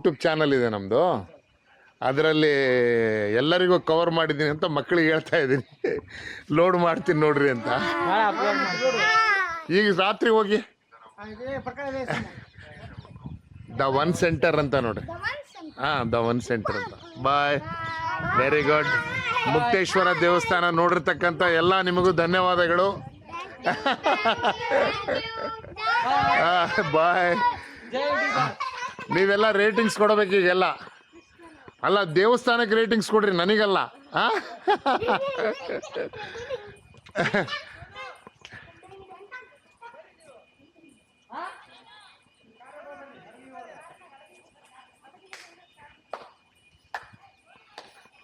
YouTube channel ಇದೆ ನಮ್ಮದು, ಅದರಲ್ಲಿ ಎಲ್ಲರಿಗೂ ಕವರ್ ಮಾಡಿದ್ದೀನಿ ಅಂತ ಮಕ್ಕಳಿಗೆ ಹೇಳ್ತಾ ಇದ್ದೀನಿ. ಲೋಡ್ ಮಾಡ್ತೀನಿ ನೋಡ್ರಿ ಅಂತ. ಈಗ ರಾತ್ರಿ ಹೋಗಿ ದ ಒನ್ ಸೆಂಟರ್ ಅಂತ ನೋಡ್ರಿ. ಹಾಂ, ದ ಒನ್ ಸೆಂಟರ್ ಅಂತ. ಬಾಯ್. Very good. ಮುಕ್ತೇಶ್ವರ ದೇವಸ್ಥಾನ ನೋಡಿರ್ತಕ್ಕಂಥ ಎಲ್ಲ ನಿಮಗೂ ಧನ್ಯವಾದಗಳು. ಬಾಯ್. ನೀವೆಲ್ಲ ರೇಟಿಂಗ್ಸ್ ಕೊಡಬೇಕು ಈಗೆಲ್ಲ. ಅಲ್ಲ, ದೇವಸ್ಥಾನಕ್ಕೆ ರೇಟಿಂಗ್ಸ್ ಕೊಡ್ರಿ, ನನಗಲ್ಲ.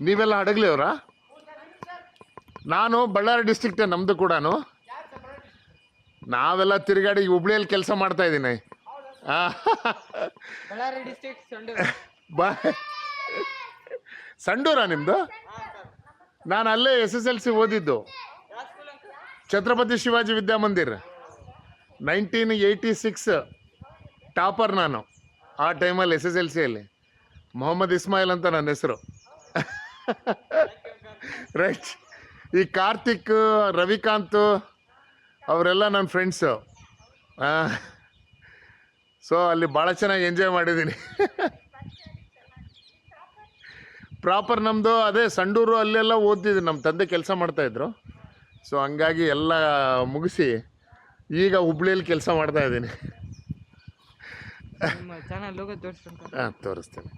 ನೀವೆಲ್ಲ ಹಡಗ್ಲಿ ಅವರ? ನಾನು ಬಳ್ಳಾರಿ ಡಿಸ್ಟ್ರಿಕ್ಟೇ, ನಮ್ಮದು ಕೂಡ. ನಾವೆಲ್ಲ ತಿರುಗಾಡಿ ಹುಬ್ಳಿಯಲ್ಲಿ ಕೆಲಸ ಮಾಡ್ತಾ ಇದ್ದೀನಿ. ಬಾಯ್. ಸಂಡೂರಾ ನಿಮ್ಮದು? ನಾನು ಅಲ್ಲೇ SSLC ಓದಿದ್ದು, ಛತ್ರಪತಿ ಶಿವಾಜಿ ವಿದ್ಯಾಮಂದಿರ್. 1986 ಟಾಪರ್ ನಾನು. ಆ ಟೈಮಲ್ಲಿ SSLCಯಲ್ಲಿ ಮೊಹಮ್ಮದ್ ಇಸ್ಮಾಯಿಲ್ ಅಂತ ನನ್ನ ಹೆಸರು. ರೈಟ್. ಈ ಕಾರ್ತಿಕ್, ರವಿಕಾಂತ್ ಅವರೆಲ್ಲ ನನ್ನ ಫ್ರೆಂಡ್ಸು. ಸೊ ಅಲ್ಲಿ ಭಾಳ ಚೆನ್ನಾಗಿ ಎಂಜಾಯ್ ಮಾಡಿದ್ದೀನಿ. ಪ್ರಾಪರ್ ನಮ್ಮದು ಅದೇ ಸಂಡೂರು, ಅಲ್ಲೆಲ್ಲ ಓದ್ತಿದ್ದೆ. ನಮ್ಮ ತಂದೆ ಕೆಲಸ ಮಾಡ್ತಾಯಿದ್ರು. ಸೊ ಹಂಗಾಗಿ ಎಲ್ಲ ಮುಗಿಸಿ ಈಗ ಹುಬ್ಳಿಯಲ್ಲಿ ಕೆಲಸ ಮಾಡ್ತಾಯಿದ್ದೀನಿ. ಹಾಂ, ತೋರಿಸ್ತೇನೆ.